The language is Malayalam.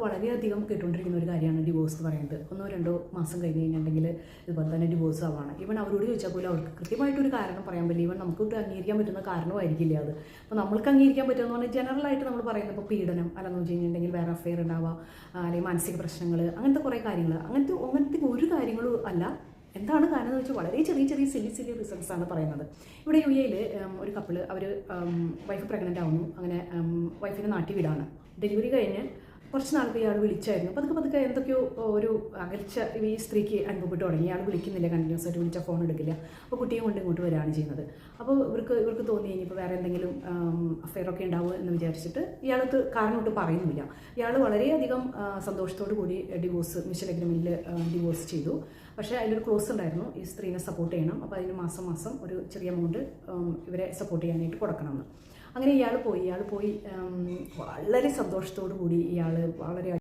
വളരെയധികം കേട്ടുകൊണ്ടിരിക്കുന്ന ഒരു കാര്യമാണ് ഡിവോഴ്സ് എന്ന് പറയുന്നത്. 1-2 മാസം കഴിഞ്ഞ് കഴിഞ്ഞിട്ടുണ്ടെങ്കിൽ ഇതുപോലെ തന്നെ ഡിവോഴ്സ് ആവാണ്. ഈവൻ അവരോട് ചോദിച്ചാൽ പോലും അവർക്ക് കൃത്യമായിട്ടൊരു കാരണം പറയാൻ പറ്റില്ല. ഈവൻ നമുക്കൊട്ട് അംഗീകരിക്കാൻ പറ്റുന്ന കാരണമായിരിക്കില്ല അത്. അപ്പോൾ നമ്മൾക്ക് അംഗീകരിക്കാൻ പറ്റുമെന്ന് പറഞ്ഞാൽ ജനറലായിട്ട് നമ്മൾ പറയുന്നത് ഇപ്പോൾ പീഡനം അല്ലെന്ന് വെച്ച് കഴിഞ്ഞിട്ടുണ്ടെങ്കിൽ വേറെ അഫെയർ ഉണ്ടാവുക, അല്ലെങ്കിൽ മാനസിക പ്രശ്നങ്ങൾ, അങ്ങനത്തെ കുറേ കാര്യങ്ങൾ, അങ്ങനത്തെ ഒരു കാര്യങ്ങളും അല്ല. എന്താണ് കാരണം എന്ന് വെച്ചാൽ വളരെ ചെറിയ സില്ലി റിസൾട്ട്സ് ആണ് പറയുന്നത്. ഇവിടെ UAE ഒരു കപ്പിള് അവർ വൈഫ് പ്രഗ്നൻ്റ് ആവുന്നു. അങ്ങനെ വൈഫിനെ നാട്ടി വിടാണ്. ഡെലിവറി കഴിഞ്ഞ് കുറച്ച് നാൾക്ക് ഇയാൾ വിളിച്ചായിരുന്നു. പതുക്കെ എന്തൊക്കെയോ ഒരു അകൽച്ച ഈ സ്ത്രീക്ക് അനുഭവപ്പെട്ട് തുടങ്ങി. ഇയാൾ വിളിക്കുന്നില്ല, കണ്ടിന്യൂസ് ആയിട്ട് വിളിച്ചാൽ ഫോൺ എടുക്കില്ല. അപ്പോൾ കുട്ടിയെ കൊണ്ട് ഇങ്ങോട്ട് വരികയാണ് ചെയ്യുന്നത്. അപ്പോൾ ഇവർക്ക് തോന്നി ഇനിയിപ്പോൾ വേറെ എന്തെങ്കിലും അഫെയറൊക്കെ ഉണ്ടാവുമോ എന്ന് വിചാരിച്ചിട്ട് ഇയാളത് കാരണമൊട്ട് പറയുന്നില്ല. ഇയാൾ വളരെയധികം സന്തോഷത്തോടു കൂടി മ്യൂച്വൽ അഗ്രിമെൻറ്റിൽ ഡിവോഴ്സ് ചെയ്തു. പക്ഷേ അതിലൊരു ക്ലോസ് ഉണ്ടായിരുന്നു, ഈ സ്ത്രീനെ സപ്പോർട്ട് ചെയ്യണം. അപ്പോൾ അതിന് മാസം ഒരു ചെറിയ എമൗണ്ട് ഇവരെ സപ്പോർട്ട് ചെയ്യാനായിട്ട് കൊടുക്കണമെന്ന്. അങ്ങനെ ഇയാൾ പോയി വളരെ സന്തോഷത്തോടു കൂടി ഇയാൾ വളരെ